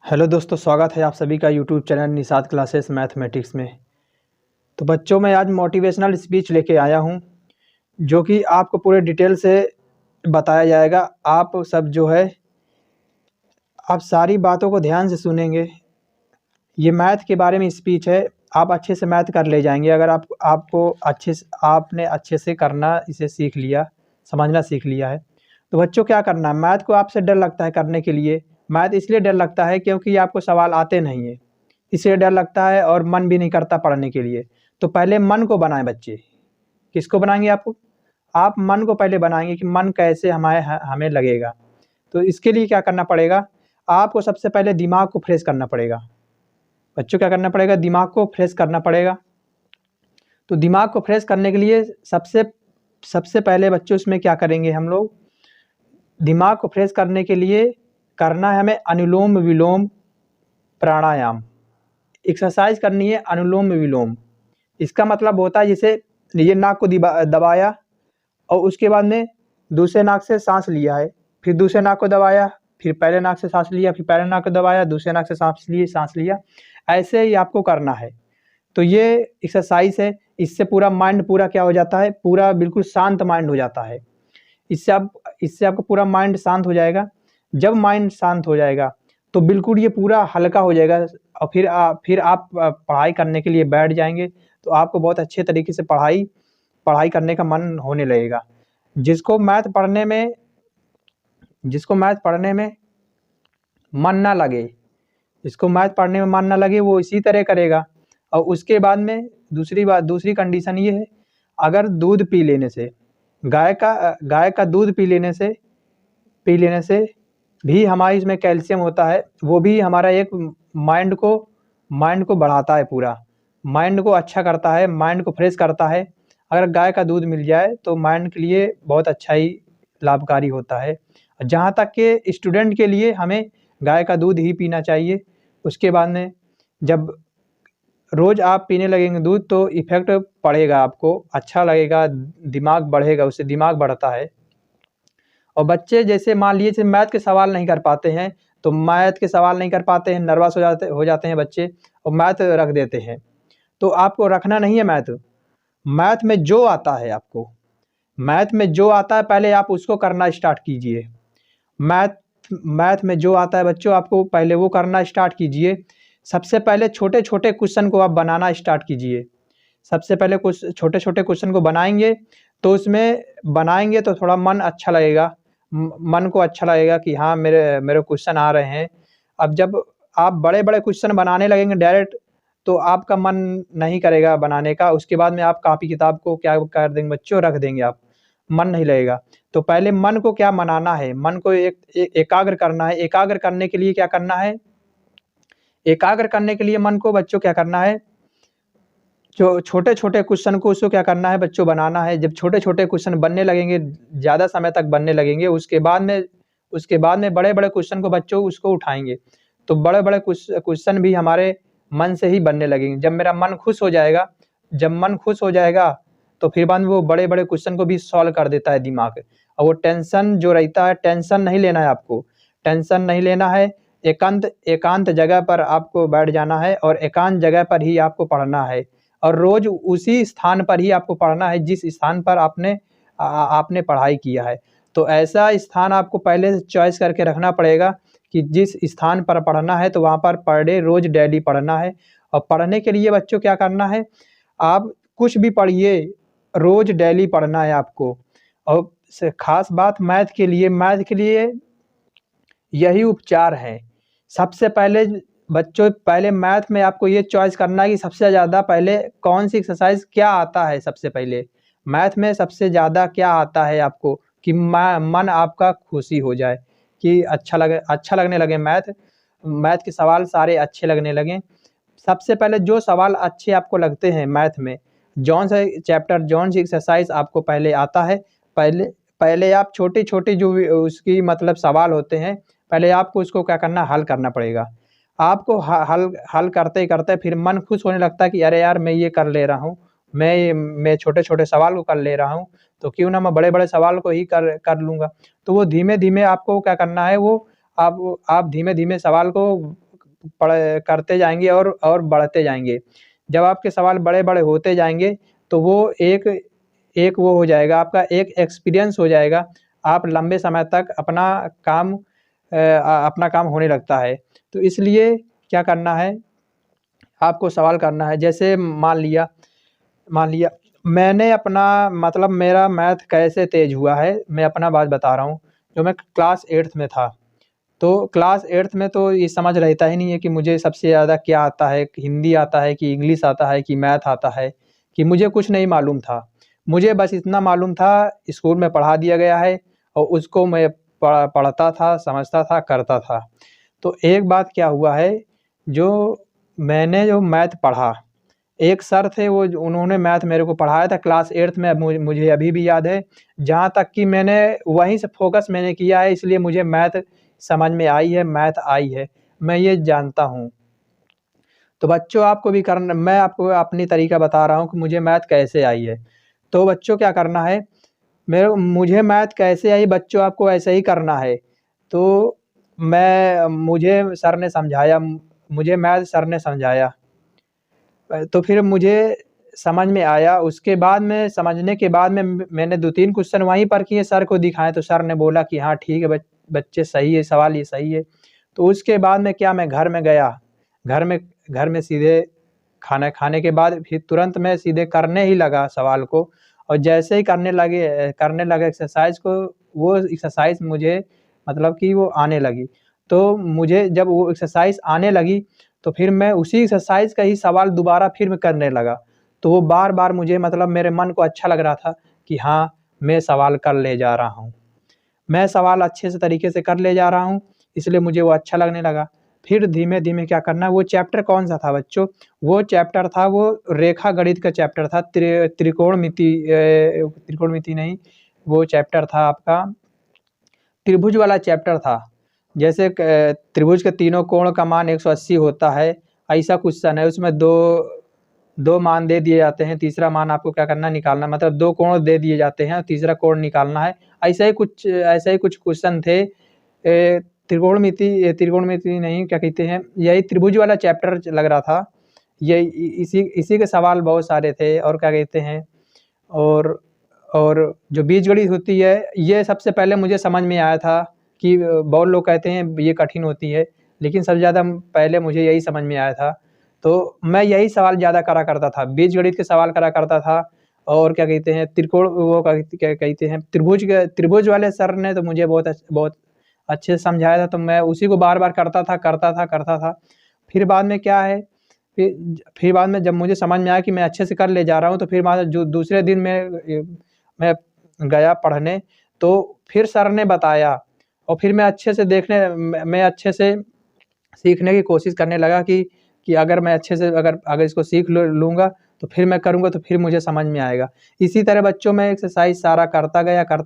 Hello दोस्तों, स्वागत है आप सभी का YouTube channel Nishad classes mathematics में। तो बच्चों, मैं आज मोटिवेशनल स्पीच लेके आया हूँ जो कि आपको पूरे डिटेल से बताया जाएगा। आप सब जो है आप सारी बातों को ध्यान से सुनेंगे। ये मैथ के बारे में स्पीच है। आप अच्छे से मैथ कर ले जाएंगे अगर आपको आपने अच्छे से करना इसे सीख लिया, समझना सीख लिया है। तो बच्चों, क्या करना है, मैथ को आपसे डर लगता है करने के लिए। मैथ इसलिए डर लगता है क्योंकि आपको सवाल आते नहीं है, इसलिए डर लगता है और मन भी नहीं करता पढ़ने के लिए। तो पहले मन को बनाएं बच्चे। किसको बनाएंगे? आप मन को पहले बनाएंगे कि मन कैसे हमें लगेगा। तो इसके लिए क्या करना पड़ेगा, आपको सबसे पहले दिमाग को फ्रेश करना पड़ेगा। बच्चों, क्या करना पड़ेगा? दिमाग को फ्रेश करना पड़ेगा। तो दिमाग को फ्रेश करने के लिए सबसे पहले बच्चों इसमें क्या करेंगे हम लोग, दिमाग को फ्रेश करने के लिए करना है हमें अनुलोम विलोम प्राणायाम। एक्सरसाइज करनी है अनुलोम विलोम। इसका मतलब होता है जैसे ये नाक को दबाया और उसके बाद में दूसरे नाक से सांस लिया है, फिर दूसरे नाक को दबाया, फिर पहले नाक से सांस लिया, फिर पहले नाक को दबाया, दूसरे नाक से सांस लिया। ऐसे ही आपको करना है। तो ये एक्सरसाइज है, इससे पूरा माइंड पूरा क्या हो जाता है, पूरा बिल्कुल शांत माइंड हो जाता है। इससे आपको पूरा माइंड शांत हो जाएगा। जब माइंड शांत हो जाएगा तो बिल्कुल ये पूरा हल्का हो जाएगा और फिर आप पढ़ाई करने के लिए बैठ जाएंगे। तो आपको बहुत अच्छे तरीके से पढ़ाई करने का मन होने लगेगा। जिसको मैथ पढ़ने में मन ना लगे, जिसको मैथ पढ़ने में मन ना लगे वो इसी तरह करेगा। और उसके बाद में दूसरी कंडीशन ये है, अगर दूध पी लेने से, गाय का दूध पी लेने से भी हमारे इसमें कैल्शियम होता है, वो भी हमारा एक माइंड को बढ़ाता है, पूरा माइंड को अच्छा करता है, माइंड को फ्रेश करता है। अगर गाय का दूध मिल जाए तो माइंड के लिए बहुत अच्छा ही लाभकारी होता है। जहाँ तक कि स्टूडेंट के लिए हमें गाय का दूध ही पीना चाहिए। उसके बाद में जब रोज़ आप पीने लगेंगे दूध तो इफ़ेक्ट पड़ेगा, आपको अच्छा लगेगा, दिमाग बढ़ेगा, उससे दिमाग बढ़ता है। और बच्चे जैसे मान लीजिए मैथ के सवाल नहीं कर पाते हैं, तो मैथ के सवाल नहीं कर पाते हैं, नर्वस हो जाते हैं बच्चे और मैथ रख देते हैं। तो आपको रखना नहीं है मैथ। मैथ में जो आता है आपको, मैथ में जो आता है पहले आप उसको करना स्टार्ट कीजिए। मैथ में जो आता है बच्चों, आपको पहले वो करना स्टार्ट कीजिए। सबसे पहले छोटे छोटे क्वेश्चन को आप बनाना स्टार्ट कीजिए। सबसे पहले कुछ छोटे छोटे क्वेश्चन को बनाएंगे तो उसमें बनाएंगे तो थोड़ा मन अच्छा लगेगा, मन को अच्छा लगेगा कि हाँ मेरे क्वेश्चन आ रहे हैं। अब जब आप बड़े बड़े क्वेश्चन बनाने लगेंगे डायरेक्ट, तो आपका मन नहीं करेगा बनाने का। उसके बाद में आप कॉपी किताब को क्या कर देंगे बच्चों, रख देंगे, आप मन नहीं लगेगा। तो पहले मन को क्या मनाना है, मन को एकाग्र करना है। एकाग्र करने के लिए क्या करना है, एकाग्र करने के लिए मन को बच्चों क्या करना है, जो छोटे छोटे क्वेश्चन को उसको क्या करना है बच्चों, बनाना है। जब छोटे छोटे क्वेश्चन बनने लगेंगे, ज़्यादा समय तक बनने लगेंगे, उसके बाद में बड़े बड़े क्वेश्चन को बच्चों उसको उठाएंगे। तो बड़े बड़े क्वेश्चन भी हमारे मन से ही बनने लगेंगे। जब मेरा मन खुश हो जाएगा, जब मन खुश हो जाएगा तो फिर बाद में वो बड़े बड़े क्वेश्चन को भी सॉल्व कर देता है दिमाग। और वो टेंशन जो रहता है, टेंशन नहीं लेना है आपको, टेंशन नहीं लेना है। एकांत जगह पर आपको बैठ जाना है और एकांत जगह पर ही आपको पढ़ना है। और रोज उसी स्थान पर ही आपको पढ़ना है जिस स्थान पर आपने पढ़ाई किया है। तो ऐसा स्थान आपको पहले से चॉइस करके रखना पड़ेगा कि जिस स्थान पर पढ़ना है तो वहाँ पर पर डे रोज डेली पढ़ना है। और पढ़ने के लिए बच्चों क्या करना है, आप कुछ भी पढ़िए, रोज डेली पढ़ना है आपको। और खास बात मैथ के लिए यही उपचार है। सबसे पहले बच्चों, पहले मैथ में आपको ये चॉइस करना है कि सबसे ज़्यादा पहले कौन सी एक्सरसाइज क्या आता है। सबसे पहले मैथ में सबसे ज़्यादा क्या आता है आपको कि मन आपका खुशी हो जाए, कि अच्छा लगने लगे, मैथ के सवाल सारे अच्छे लगने लगें। सबसे पहले जो सवाल अच्छे आपको लगते हैं मैथ में, जौन सा चैप्टर, जौन सी एक्सरसाइज आपको पहले आता है, पहले आप छोटे छोटे जो उसकी मतलब सवाल होते हैं, पहले आपको उसको क्या करना, हल करना पड़ेगा। आपको हल करते करते फिर मन खुश होने लगता है कि अरे यार मैं ये कर ले रहा हूँ, मैं छोटे छोटे सवाल को कर ले रहा हूँ, तो क्यों ना मैं बड़े बड़े सवाल को ही कर लूँगा। तो वो धीमे धीमे आपको क्या करना है, वो आप धीमे धीमे सवाल को पढ़ करते जाएंगे और बढ़ते जाएंगे। जब आपके सवाल बड़े बड़े होते जाएंगे तो वो एक एक वो हो जाएगा, आपका एक एक्सपीरियंस हो जाएगा। आप लंबे समय तक अपना काम होने लगता है। तो इसलिए क्या करना है, आपको सवाल करना है। जैसे मान लिया मैंने अपना मतलब मेरा मैथ कैसे तेज हुआ है, मैं अपना बात बता रहा हूँ। जो मैं क्लास 8th में था, तो क्लास 8th में तो ये समझ रहता ही नहीं है कि मुझे सबसे ज़्यादा क्या आता है, कि हिंदी आता है कि इंग्लिश आता है कि मैथ आता है, कि मुझे कुछ नहीं मालूम था। मुझे बस इतना मालूम था, स्कूल में पढ़ा दिया गया है और उसको मैं पढ़ता था, समझता था, करता था। तो एक बात क्या हुआ है, जो मैथ पढ़ा, एक सर थे वो उन्होंने मैथ मेरे को पढ़ाया था क्लास 8th में। मुझे अभी भी याद है, जहाँ तक कि मैंने वहीं से फोकस मैंने किया है, इसलिए मुझे मैथ समझ में आई है, मैथ आई है, मैं ये जानता हूँ। तो बच्चों आपको भी करना, मैं आपको अपनी तरीका बता रहा हूँ कि मुझे मैथ कैसे आई है। तो बच्चों क्या करना है, मुझे मैथ कैसे आई, बच्चों आपको ऐसे ही करना है। तो मुझे सर ने समझाया, मुझे मैथ सर ने समझाया, तो फिर मुझे समझ में आया। उसके बाद में समझने के बाद में मैंने 2-3 क्वेश्चन वहीं पर किए, सर को दिखाए, तो सर ने बोला कि हाँ ठीक है बच्चे सही है, सवाल ये सही है। तो उसके बाद में क्या, मैं घर में गया, घर में सीधे खाना खाने के बाद फिर तुरंत मैं सीधे करने ही लगा सवाल को। और जैसे ही करने लगा एक्सरसाइज को, वो एक्सरसाइज मुझे मतलब कि वो आने लगी। तो मुझे जब वो एक्सरसाइज आने लगी, तो फिर मैं उसी एक्सरसाइज का ही सवाल दोबारा फिर मैं करने लगा। तो वो बार-बार मुझे मतलब मेरे मन को अच्छा लग रहा था कि हाँ, मैं सवाल कर ले जा रहा हूँ। मैं सवाल अच्छे से तरीके से कर ले जा रहा हूँ, इसलिए मुझे वो अच्छा लगने लगा। फिर धीमे-धीमे क्या करना, वो चैप्टर कौन-सा था बच्चों? वो चैप्टर था, वो रेखा गणित का चैप्टर था, त्रिकोणमिति नहीं, वो चैप्टर था आपका, त्रिभुज वाला चैप्टर था। जैसे त्रिभुज के तीनों कोण का मान 180 होता है, ऐसा क्वेश्चन है। उसमें दो मान दे दिए जाते हैं, तीसरा मान आपको क्या करना है, निकालना। मतलब 2 कोण दे दिए जाते हैं, तीसरा कोण निकालना है। ऐसा ही कुछ क्वेश्चन थे। त्रिकोणमिति नहीं, क्या कहते हैं, यही त्रिभुज वाला चैप्टर लग रहा था। ये इसी इसी के सवाल बहुत सारे थे। और क्या कहते हैं, और और जो बीजगणित होती है, ये सबसे पहले मुझे समझ में आया था कि बहुत लोग कहते हैं ये कठिन होती है, लेकिन सबसे ज़्यादा पहले मुझे यही समझ में आया था। तो मैं यही सवाल ज़्यादा करा करता था, बीजगणित के सवाल करा करता था। और क्या कहते हैं, क्या कहते हैं, त्रिभुज वाले सर ने तो मुझे बहुत अच्छे से समझाया था, तो मैं उसी को बार-बार करता था। फिर बाद में क्या है, फिर बाद में जब मुझे समझ में आया कि मैं अच्छे से कर ले जा रहा हूँ, तो फिर बाद में जो दूसरे दिन मैं गया पढ़ने, तो फिर सर ने बताया और फिर मैं अच्छे से सीखने की कोशिश करने लगा कि अगर मैं अच्छे से अगर इसको सीख लूँगा, तो फिर मैं करूँगा, तो फिर मुझे समझ में आएगा। इसी तरह बच्चों मैं एक्सरसाइज़ सारा करता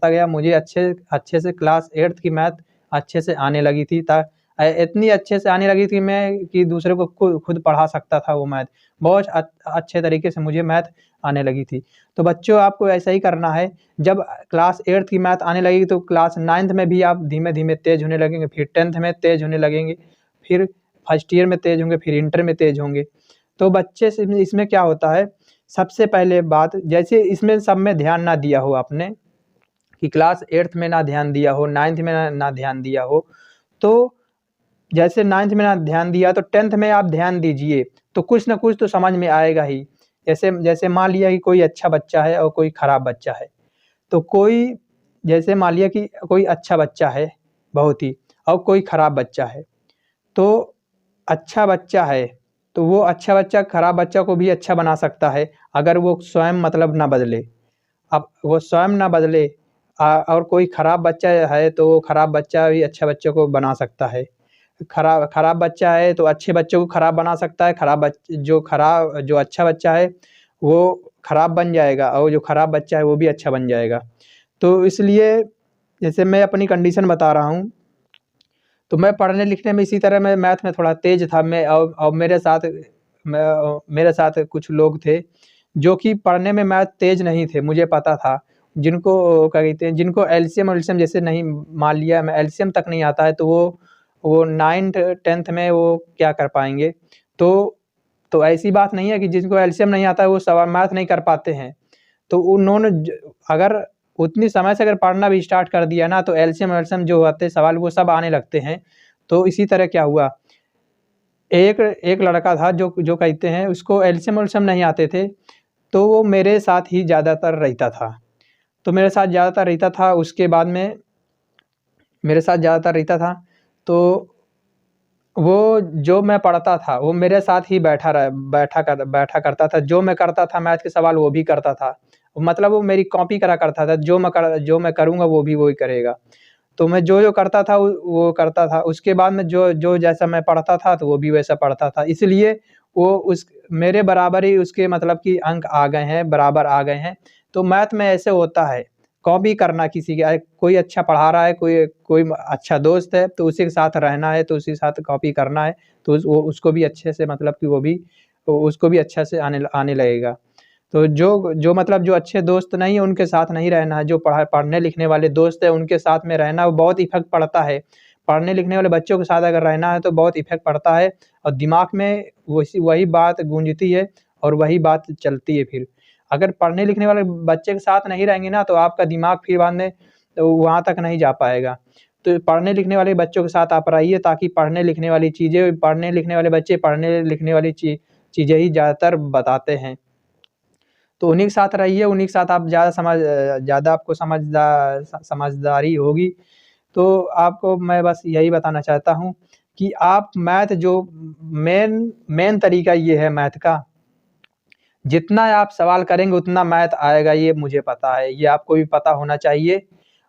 गया, मुझे अच्छे से क्लास 8th की मैथ अच्छे से आने लगी थी। इतनी अच्छे से आने लगी थी कि दूसरे को खुद पढ़ा सकता था वो मैथ। बहुत अच्छे तरीके से मुझे मैथ आने लगी थी। तो बच्चों आपको ऐसा ही करना है, जब क्लास 8th की मैथ आने लगेगी, तो क्लास 9th में भी आप धीमे-धीमे तेज़ होने लगेंगे, फिर 10th में तेज़ होने लगेंगे, फिर फर्स्ट ईयर में तेज़ होंगे, फिर इंटर में तेज़ होंगे। तो बच्चे से इसमें क्या होता है, सबसे पहले बात, जैसे इसमें सब में ध्यान ना दिया हो आपने, कि क्लास 8th में ना ध्यान दिया हो, 9th में ना ध्यान दिया हो, तो जैसे 9th में ना ध्यान दिया, तो 10th में आप ध्यान दीजिए, तो कुछ न कुछ तो समझ में आएगा ही। जैसे जैसे मान लिया कि कोई अच्छा बच्चा है और कोई खराब बच्चा है। तो जैसे मान लिया कि कोई अच्छा बच्चा है बहुत ही, और कोई खराब बच्चा है। तो अच्छा बच्चा है, तो वो अच्छा बच्चा खराब बच्चा को भी अच्छा बना सकता है, अगर वो स्वयं मतलब ना बदले। अब वो स्वयं ना बदले, और कोई खराब बच्चा है, तो वो खराब बच्चा भी अच्छे बच्चे को बना सकता है। खराब खराब बच्चा है, तो अच्छे बच्चे को खराब बना सकता है। जो अच्छा बच्चा है, वो खराब बन जाएगा, और जो खराब बच्चा है, वो भी अच्छा बन जाएगा। तो इसलिए जैसे मैं अपनी कंडीशन बता रहा हूँ, तो मैं पढ़ने लिखने में इसी तरह मैं मैथ में थोड़ा तेज़ था। और मेरे साथ कुछ लोग थे, जो कि पढ़ने में मैथ तेज़ नहीं थे, मुझे पता था। जिनको क्या कहते हैं, जिनको एलसीएम-वेलसीएम जैसे नहीं, मान लिया मैं एलसीएम तक नहीं आता है, तो वो वो 9th 10th में वो क्या कर पाएंगे। तो ऐसी बात नहीं है कि जिनको एलसीएम नहीं आता है वो सवाल मैथ नहीं कर पाते हैं। तो उन्होंने अगर उतनी समय से अगर पढ़ना भी स्टार्ट कर दिया ना, तो एलसीएम वेलसीएम जो होते हैं सवाल वो सब आने लगते हैं। तो इसी तरह क्या हुआ, एक लड़का था जो कहते हैं उसको एलसीएम वेलसीएम नहीं आते थे, तो वो मेरे साथ ही ज़्यादातर रहता था। तो मेरे साथ ज़्यादातर रहता था, उसके बाद में मेरे साथ ज़्यादातर रहता था, तो वो जो मैं पढ़ता था वो मेरे साथ ही बैठा करता था। जो मैं करता था मैथ के सवाल वो भी करता था। मतलब वो मेरी कॉपी करा करता था, जो मैं करूँगा वो भी वही करेगा। तो मैं जो करता था वो करता था। उसके बाद में जो जैसा मैं पढ़ता था तो वो भी वैसा पढ़ता था। इसलिए वो उस मेरे बराबर ही उसके मतलब कि अंक आ गए हैं, बराबर आ गए हैं। तो मैथ में ऐसे होता है, कॉपी करना किसी का, कोई अच्छा पढ़ा रहा है, कोई अच्छा दोस्त है तो उसी के साथ रहना है, तो उसी के साथ कॉपी करना है, तो वो उसको भी अच्छे से मतलब कि उसको भी अच्छा से आने लगेगा। तो जो मतलब जो अच्छे दोस्त नहीं है उनके साथ नहीं रहना है, जो पढ़ने लिखने वाले दोस्त है उनके साथ में रहना, वो बहुत इफ़ेक्ट पड़ता है। पढ़ने लिखने वाले बच्चों के साथ अगर रहना है तो बहुत इफ़ेक्ट पड़ता है और दिमाग में वही बात गूंजती है और वही बात चलती है फिर। अगर पढ़ने लिखने वाले बच्चे के साथ नहीं रहेंगे ना, तो आपका दिमाग फिर बाद में तो वहाँ तक नहीं जा पाएगा। तो पढ़ने लिखने वाले बच्चों के साथ आप रहिए, ताकि पढ़ने लिखने वाले बच्चे पढ़ने लिखने वाली चीज़ें ही ज़्यादातर बताते हैं। तो उन्हीं के साथ रहिए, उन्हीं के साथ आप ज़्यादा आपको समझदारी होगी। तो आपको मैं बस यही बताना चाहता हूँ कि आप मैथ जो मेन तरीका ये है मैथ का, जितना आप सवाल करेंगे उतना मैथ आएगा, ये मुझे पता है, ये आपको भी पता होना चाहिए।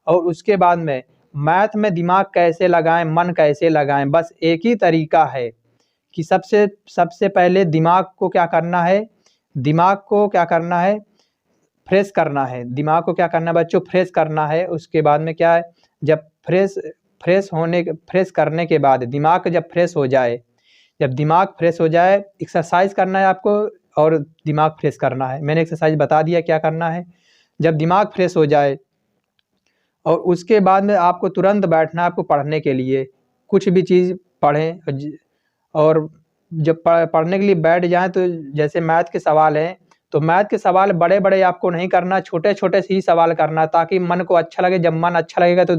और उसके बाद में मैथ में दिमाग कैसे लगाएँ, मन कैसे लगाएँ, बस एक ही तरीका है कि सबसे पहले दिमाग को क्या करना है, फ्रेश करना है। दिमाग को क्या करना है बच्चों, फ्रेश करना है। उसके बाद में क्या है, जब फ्रेश करने के बाद दिमाग जब फ्रेश हो जाए, एक्सरसाइज करना है आपको और दिमाग फ्रेश करना है। मैंने एक्सरसाइज बता दिया क्या करना है। जब दिमाग फ्रेश हो जाए और उसके बाद में आपको तुरंत बैठना है आपको पढ़ने के लिए, कुछ भी चीज़ पढ़ें। और जब पढ़ने के लिए बैठ जाएँ तो जैसे मैथ के सवाल हैं, तो मैथ के सवाल बड़े-बड़े आपको नहीं करना, छोटे-छोटे से ही सवाल करना, ताकि मन को अच्छा लगे। जब मन अच्छा लगेगा तो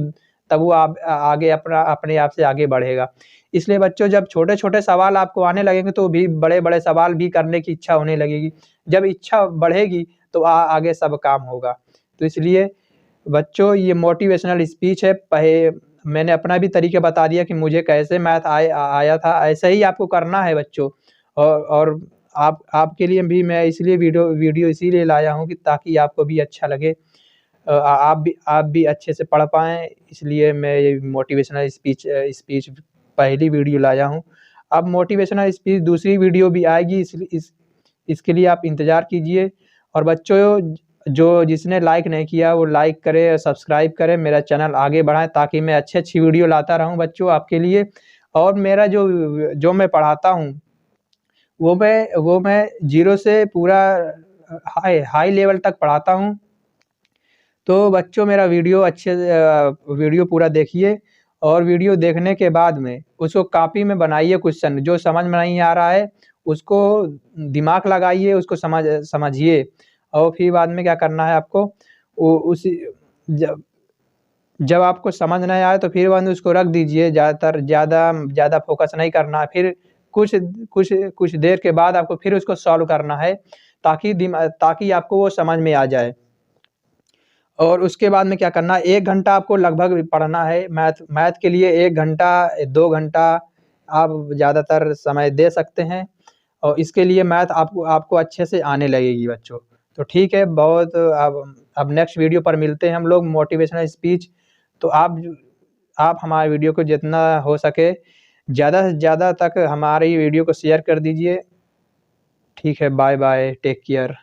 तब वो आगे अपने आप से आगे बढ़ेगा। इसलिए बच्चों जब छोटे-छोटे सवाल आपको आने लगेंगे तो भी बड़े-बड़े सवाल भी करने की इच्छा होने लगेगी। जब इच्छा बढ़ेगी तो आगे सब काम होगा। तो इसलिए बच्चों ये मोटिवेशनल स्पीच है। मैंने अपना भी तरीका बता दिया कि मुझे कैसे मैथ आया था, ऐसे ही आपको करना है बच्चों। और आपके लिए भी मैं इसलिए वीडियो इसीलिए लाया हूँ कि ताकि आपको भी अच्छा लगे। आप भी अच्छे से पढ़ पाएँ, इसलिए मैं ये मोटिवेशनल स्पीच पहली वीडियो लाया हूँ। अब मोटिवेशनल स्पीच दूसरी वीडियो भी आएगी, इसके लिए आप इंतज़ार कीजिए। और बच्चों जिसने लाइक नहीं किया वो लाइक करे, सब्सक्राइब करें, मेरा चैनल आगे बढ़ाएँ, ताकि मैं अच्छी वीडियो लाता रहूँ बच्चों आपके लिए। और मेरा जो मैं पढ़ाता हूँ वो मैं 0 से पूरा हाई लेवल तक पढ़ाता हूँ। तो बच्चों मेरा वीडियो पूरा देखिए और वीडियो देखने के बाद में उसको कॉपी में बनाइए। क्वेश्चन जो समझ में नहीं आ रहा है उसको दिमाग लगाइए, उसको समझिए। और फिर बाद में क्या करना है आपको, उसी जब आपको समझ नहीं आए तो फिर बाद में उसको रख दीजिए। ज़्यादा फोकस नहीं करना। फिर कुछ देर के बाद आपको फिर उसको सॉल्व करना है, ताकि आपको वो समझ में आ जाए। और उसके बाद में क्या करना है, 1 घंटा आपको लगभग पढ़ना है। मैथ के लिए 1 घंटा 2 घंटा आप ज़्यादातर समय दे सकते हैं और इसके लिए मैथ आपको अच्छे से आने लगेगी बच्चों। तो ठीक है, बहुत अब नेक्स्ट वीडियो पर मिलते हैं हम लोग मोटिवेशनल स्पीच। तो आप हमारे वीडियो को जितना हो सके ज़्यादा से ज़्यादा तक हमारी वीडियो को शेयर कर दीजिए। ठीक है, बाय बाय, टेक केयर।